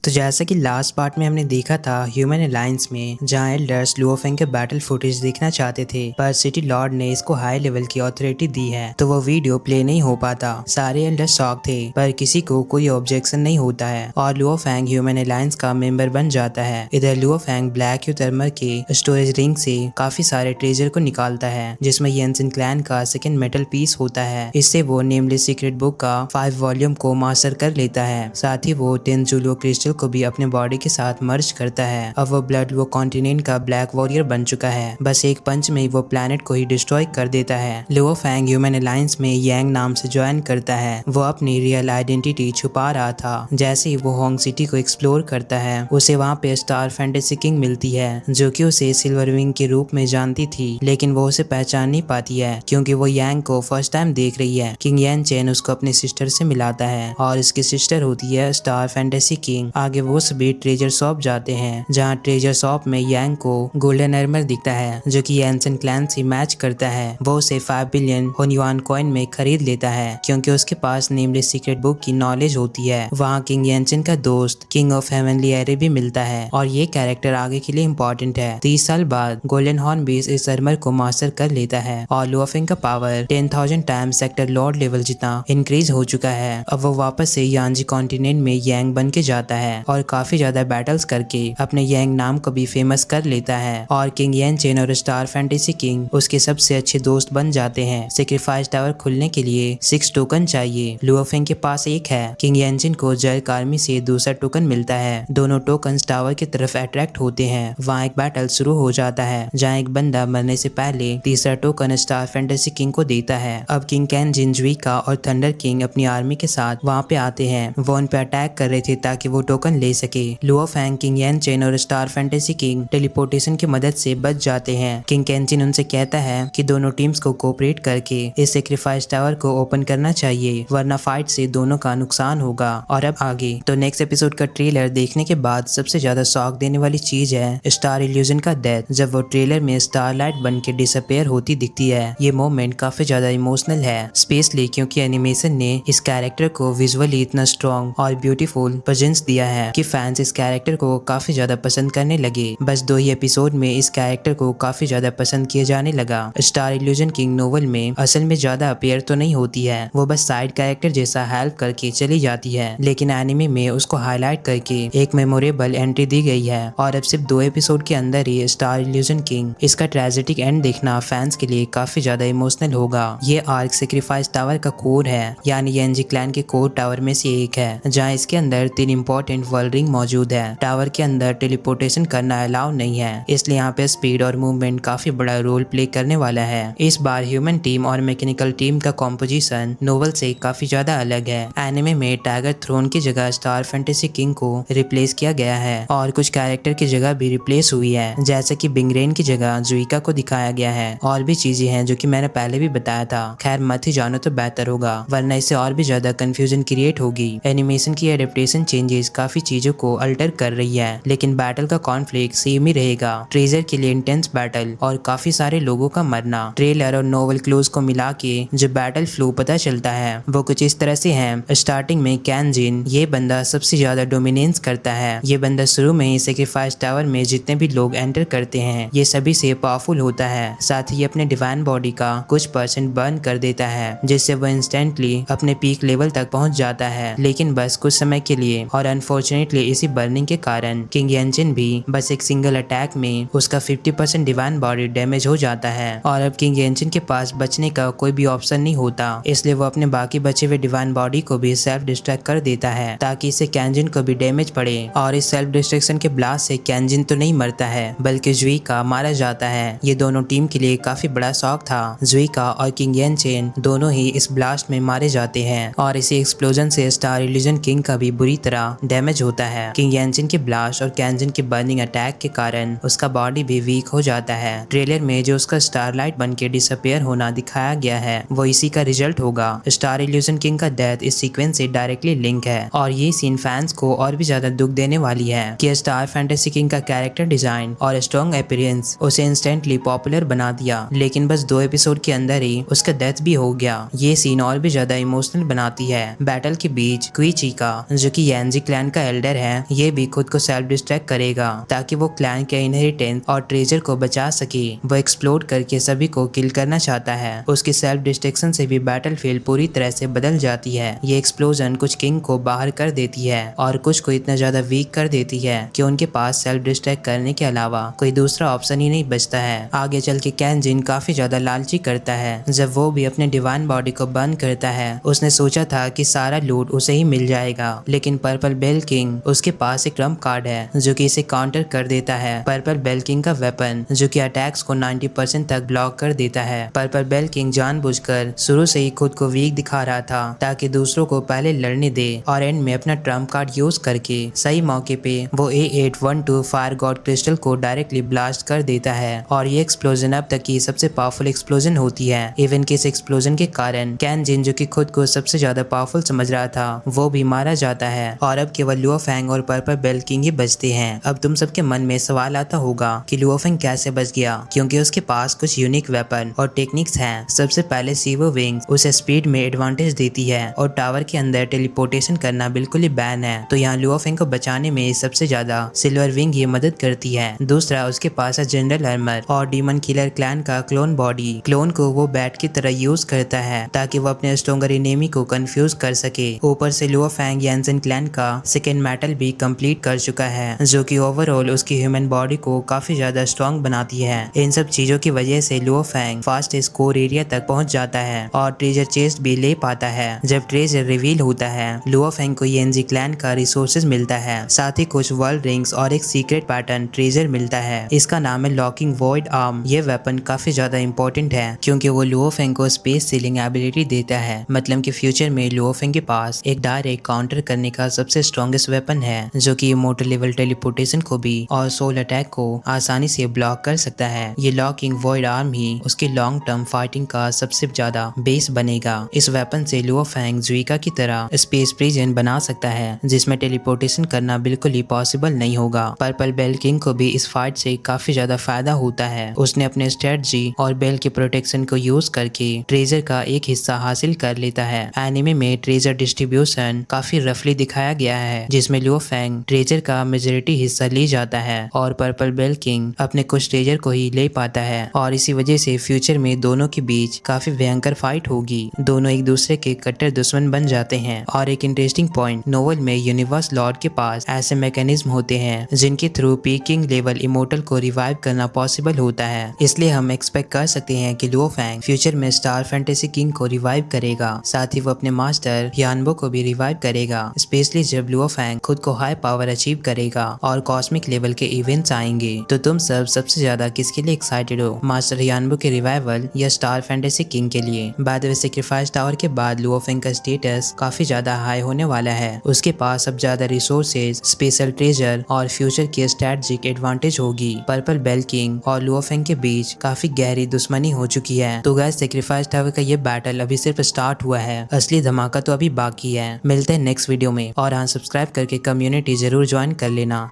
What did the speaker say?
तो जैसा कि लास्ट पार्ट में हमने देखा था ह्यूमन अलायंस में, जहां एल्डर्स लुओ फेंग के बैटल फुटेज देखना चाहते थे, पर सिटी लॉर्ड ने इसको हाई लेवल की अथॉरिटी दी है तो वो वीडियो प्ले नहीं हो पाता। सारे एल्डर्स शॉक थे पर किसी को कोई ऑब्जेक्शन नहीं होता है और लुओ फेंग ह्यूमन अलायंस का मेंबर बन जाता है। इधर लुओ फेंग ब्लैक यूथर्मर के स्टोरेज रिंग से काफी सारे ट्रेजर को निकालता है, जिसमें येंसन क्लैन का सेकंड मेटल पीस होता है। इससे वो नेमलेस सीक्रेट बुक का 5 वॉल्यूम को मास्टर कर लेता है। साथ ही वो 10 जूलो क्रिस्टल को भी अपने बॉडी के साथ मर्ज करता है। अब वो ब्लड वो कॉन्टिनेंट का ब्लैक वॉरियर बन चुका है। बस एक पंच में ही वो प्लैनेट को ही डिस्ट्रॉय कर देता है। लुओ फेंग ह्यूमन अलायंस में यांग नाम से ज्वाइन करता है। वो अपनी रियल आइडेंटिटी छुपा रहा था। जैसे ही वो होंग सिटी को एक्सप्लोर करता है, उसे वहाँ पे स्टार फैंटेसी किंग मिलती है, जो कि उसे सिल्वर विंग के रूप में जानती थी, लेकिन वो उसे पहचान नहीं पाती है क्योंकि वो यांग को फर्स्ट टाइम देख रही है। किंग यान चेन उसको अपनी सिस्टर से मिलाता है और इसकी सिस्टर होती है स्टार फैंटेसी किंग। आगे वो सभी ट्रेजर शॉप जाते हैं, जहाँ ट्रेजर शॉप में यांग को गोल्डन आर्मर दिखता है, जो कि येंसन क्लैन से मैच करता है। वो उसे 5 बिलियन होनयुआन कॉइन में खरीद लेता है क्योंकि उसके पास नेमलेस सीक्रेट बुक की नॉलेज होती है। वहाँ किंग येंसन का दोस्त किंग ऑफ हेवनली एरे भी मिलता है और ये कैरेक्टर आगे के लिए इम्पोर्टेंट है। 30 साल बाद गोल्डन हॉर्न बेस इस आर्मर को मास्टर कर लेता है और लुओ फेंग का power 10,000 times sector Lord level जितना इंक्रीज हो चुका है। अब वो वापस से यांजी कॉन्टिनेंट में यांग बन के जाता है और काफी ज्यादा बैटल्स करके अपने यांग नाम को भी फेमस कर लेता है और किंग यान चेन और स्टार फैंटेसी किंग उसके सबसे अच्छे दोस्त बन जाते हैं। सेक्रीफाइस टावर खुलने के लिए 6 टोकन चाहिए। लुओ फेंग के पास एक है। किंग यानचिन को जर्क आर्मी से दूसरा टोकन मिलता है। दोनों टोकन टावर की तरफ अट्रैक्ट होते हैं। वहाँ एक बैटल शुरू हो जाता है, जहाँ एक बंदा मरने से पहले तीसरा टोकन स्टार फैंटेसी किंग को देता है। अब किंग कैन जिनजुइका और थंडर किंग अपनी आर्मी के साथ वहाँ पे आते हैं। वो उन पे अटैक कर रहे थे ताकि वो टोकन ले सके। लुओ फेंग, किंग यान चेन और स्टार फैंटेसी किंग टेलीपोर्टेशन की मदद से बच जाते हैं। किंग कैंचिन उनसे कहता है कि दोनों टीम्स को कोऑपरेट करके इस सेक्रीफाइस टावर को ओपन करना चाहिए, वरना फाइट से दोनों का नुकसान होगा। और अब आगे तो नेक्स्ट एपिसोड का ट्रेलर देखने के बाद सबसे ज्यादा शॉक देने वाली चीज है स्टार इल्यूजन का डेथ। जब वो ट्रेलर में स्टारलाइट बन के डिसअपेयर होती दिखती है, ये मोमेंट काफी ज्यादा इमोशनल है, स्पेशली क्योंकि एनिमेशन ने इस कैरेक्टर को विजुअली इतना स्ट्रॉन्ग और ब्यूटीफुल प्रेजेंस दिया है कि फैंस इस कैरेक्टर को काफी ज्यादा पसंद करने लगे। बस 2 ही एपिसोड में इस कैरेक्टर को काफी ज्यादा पसंद किया जाने लगा। स्टार इल्यूजन किंग नोवेल में असल में ज्यादा अपेयर तो नहीं होती है, वो बस साइड कैरेक्टर जैसा हेल्प करके चली जाती है, लेकिन एनिमे में उसको हाईलाइट करके एक मेमोरेबल एंट्री दी गई है। और अब सिर्फ 2 एपिसोड के अंदर ही स्टार इल्यूजन किंग इसका ट्रेजिक एंड देखना फैंस के लिए काफी ज्यादा इमोशनल होगा। ये आर्क सेक्रीफाइस टावर का कोर है, यानी येंजी क्लैन के कोर टावर में से एक है, जहाँ इसके अंदर 3 इंपॉर्टेंट वर्ल्ड रिंग मौजूद है। टावर के अंदर टेलीपोर्टेशन करना अलाउ नहीं है, इसलिए यहाँ पे स्पीड और मूवमेंट काफी बड़ा रोल प्ले करने वाला है। इस बार ह्यूमन टीम और मैकेनिकल टीम का कॉम्पोजिशन नोवेल से काफी ज्यादा अलग है। एनिमे में टाइगर थ्रोन की जगह स्टार फैंटेसी किंग को रिप्लेस किया गया है और कुछ कैरेक्टर की जगह भी रिप्लेस हुई है, जैसे कि बिंगरेन की जगह जुइका को दिखाया गया है। और भी चीजें हैं जो कि मैंने पहले भी बताया था। खैर मत ही जानो तो बेहतर होगा, वरना इससे और भी ज्यादा कंफ्यूजन क्रिएट होगी। एनिमेशन की एडेप्टेशन चेंजेस काफी चीजों को अल्टर कर रही है, लेकिन बैटल का कॉन्फ्लिक्ट सेम ही रहेगा। ट्रेजर के लिए इंटेंस बैटल और काफी सारे लोगों का मरना। ट्रेलर और नोवेल क्लोज को मिला के जो बैटल फ्लो पता चलता है वो कुछ इस तरह से है। स्टार्टिंग में कैन जिन, ये बंदा सबसे ज्यादा डोमिनेंस करता है। ये बंदा शुरू में ही सेक्रीफाइस टावर में जितने भी लोग एंटर करते हैं, ये सभी से पावरफुल होता है। साथ ही अपने डिवाइन बॉडी का कुछ % बर्न कर देता है, जिससे वो इंस्टेंटली अपने पीक लेवल तक पहुंच जाता है, लेकिन बस कुछ समय के लिए। और अनफॉर्चुनेटली इसी बर्निंग के कारण किंग यानचिन भी बस एक सिंगल अटैक में उसका 50% डिवाइन बॉडी डैमेज हो जाता है। और अब किंग यानचिन के पास बचने का कोई भी ऑप्शन नहीं होता, इसलिए वो अपने बाकी बचे हुए डिवाइन बॉडी को भी सेल्फ डिस्ट्रैक्ट कर देता है ताकि इससे कैंजिन को भी डैमेज पड़े। और इस सेल्फ डिस्ट्रक्शन के ब्लास्ट से कैंजिन तो नहीं मरता है, बल्कि जुइका मारा जाता है। ये दोनों टीम के लिए काफी बड़ा शॉक था। जुइका और किंग यानचिन दोनों ही इस ब्लास्ट में मारे जाते हैं और इसी एक्सप्लोजन से स्टार इल्यूजन किंग का भी बुरी तरह डैमेज होता है। किंग यानचिन के ब्लास्ट और कैंजिन के बर्निंग अटैक के कारण उसका बॉडी भी वीक हो जाता है। ट्रेलर में जो उसका स्टारलाइट बन के डिसअपेयर होना दिखाया गया है, वो इसी का रिजल्ट होगा। स्टार इल्यूजन किंग का डेथ इस सीक्वेंस से डायरेक्टली लिंक है और ये सीन फैंस को और भी ज्यादा दुख देने वाली है कि स्टार फैंटेसी किंग का कैरेक्टर डिजाइन और स्ट्रॉन्ग अपीयरेंस उसे इंस्टेंटली पॉपुलर बना दिया, लेकिन बस 2 एपिसोड के अंदर ही उसका डेथ भी हो गया। ये सीन और भी ज्यादा इमोशनल बनाती है। बैटल के बीच क्वी चीका, जो कि येंजी क्लैन क्लैन का एल्डर है ये भी खुद को सेल्फ डिस्ट्रैक्ट करेगा ताकि वो क्लैन के इनहेरिटेंस और ट्रेजर को बचा सके। वो एक्सप्लोड करके सभी को किल करना चाहता है। उसकी सेल्फ डिस्ट्रैक्शन से भी बैटलफील्ड पूरी तरह से बदल जाती है। ये एक्सप्लोजन कुछ किंग को बाहर कर देती है और कुछ को इतना ज्यादा वीक कर देती है कि उनके पास सेल्फ डिस्ट्रैक्ट करने के अलावा कोई दूसरा ऑप्शन ही नहीं बचता है। आगे चल के कैन जिन काफी ज्यादा लालची करता है। जब वो भी अपने डिवाइन बॉडी को बंद करता है उसने सोचा था कि सारा लूट उसे ही मिल जाएगा, लेकिन पर्पल बेल किंग उसके पास एक ट्रम्प कार्ड है जो कि इसे काउंटर कर देता है। पर्पल बेल किंग का वेपन जो कि अटैक्स को 90% तक ब्लॉक कर देता है। पर्पल बेल किंग जानबूझकर शुरू से ही खुद को वीक दिखा रहा था ताकि दूसरों को पहले लड़ने दे और एंड में अपना ट्रम्प कार्ड यूज करके सही मौके पे वो A812 फायर गॉड क्रिस्टल को डायरेक्टली ब्लास्ट कर देता है और ये एक्सप्लोजन अब तक की सबसे पावरफुल एक्सप्लोजन होती है। इवन कि इस एक्सप्लोजन के कारण कैन जिन जो कि खुद को सबसे ज्यादा पावरफुल समझ रहा था वो भी मारा जाता है और अब केवल लुओ फेंग और पर्पल बेल किंग ही बचते हैं। अब तुम सबके मन में सवाल आता होगा कि लुओ फेंग कैसे बच गया, क्योंकि उसके पास कुछ यूनिक वेपन और टेक्निक्स हैं। सबसे पहले सीवो विंग्स उसे स्पीड में एडवांटेज देती है और टावर के अंदर टेलीपोर्टेशन करना बिल्कुल ही बैन है, तो यहाँ लुओ फेंग को बचाने में सबसे ज्यादा सिल्वर विंग ही मदद करती है। दूसरा उसके पास है जनरल आर्मर और डीमन किलर क्लैन का क्लोन बॉडी। क्लोन को वो बैट की तरह यूज करता है ताकि वो अपने स्ट्रॉन्गर एनिमी को कंफ्यूज कर सके। ऊपर से लुओ फेंग यानसन क्लैन का सेकेंड मेटल भी कंप्लीट कर चुका है जो कि ओवरऑल उसकी ह्यूमन बॉडी को काफी ज्यादा स्ट्रॉन्ग बनाती है। इन सब चीजों की वजह से Luo Feng fast score area तक पहुंच जाता है और ट्रेजर चेस्ट भी ले पाता है। जब ट्रेजर रिवील होता है लुओ फेंग को येनजी क्लैन का रिसोर्सेज मिलता है, साथ ही कुछ वर्ल्ड रिंग्स और एक सीक्रेट पैटर्न ट्रेजर मिलता है। इसका नाम है लॉकिंग वॉइड आर्म। ये वेपन काफी ज्यादा इंपॉर्टेंट है क्योंकि वो लुओ फेंग को स्पेस सीलिंग एबिलिटी देता है, मतलब कि फ्यूचर में लुओ फेंग के पास एक डायरेक्ट काउंटर करने का सबसे स्ट्रॉन्गेस्ट वेपन है जो कि इमोर्टल लेवल टेलीपोर्टेशन को भी और सोल अटैक को आसानी से ब्लॉक कर सकता है। ये लॉकिंग वॉइड आर्म ही उसकी लॉन्ग टर्म फाइटिंग का सबसे ज्यादा बेस बनेगा। इस वेपन से लुओ फेंग जुइका की तरह स्पेस प्रिजन बना सकता है जिसमें टेलीपोर्टेशन करना बिल्कुल ही पॉसिबल नहीं होगा। पर्पल बेल किंग को भी इस फाइट से काफी ज्यादा फायदा होता है। उसने अपने स्ट्रेटजी और बेल के प्रोटेक्शन को यूज करके ट्रेजर का एक हिस्सा हासिल कर लेता है। एनिमे में ट्रेजर डिस्ट्रीब्यूशन काफी रफली दिखाया गया है जिसमें लुओ फेंग ट्रेजर का मेजोरिटी हिस्सा ले जाता है और पर्पल बेल किंग अपने कुछ ट्रेजर को ही ले पाता है और इसी वजह से फ्यूचर में दोनों के बीच काफी भयंकर फाइट होगी। दोनों एक दूसरे के कट्टर दुश्मन बन जाते हैं और एक इंटरेस्टिंग पॉइंट, नोवेल में यूनिवर्स लॉर्ड के पास ऐसे मैकेनिज्म होते हैं जिनके थ्रू पीकिंग लेवल इमोर्टल को रिवाइव करना पॉसिबल होता है। इसलिए हम एक्सपेक्ट कर सकते हैं कि लुओ फेंग फ्यूचर में स्टार फैंटेसी किंग को रिवाइव करेगा, साथ ही वो अपने मास्टर यानबो को भी रिवाइव करेगा, स्पेशली जब लुओ फेंग खुद को हाई पावर अचीव करेगा और कॉस्मिक लेवल के इवेंट्स आएंगे। तो तुम सब सबसे ज्यादा किसके लिए एक्साइटेड हो, मास्टर यानबो के रिवाइवल या स्टार फैंटेसी किंग के लिए? By the way sacrifice tower के बाद लुओ फेंग का स्टेटस काफी ज्यादा हाई होने वाला है। उसके पास अब ज्यादा रिसोर्सेज, स्पेशल ट्रेजर और फ्यूचर की स्ट्रेटजिक एडवांटेज होगी। पर्पल बेल किंग और लुओ फेंग के बीच काफी गहरी दुश्मनी हो चुकी है। तो गाइस सैक्रिफाइस टावर का ये बैटल अभी सिर्फ स्टार्ट हुआ है, असली धमाका तो अभी बाकी है। मिलते हैं नेक्स्ट वीडियो में और हाँ सब्सक्राइब करके कम्युनिटी जरूर ज्वाइन कर लेना।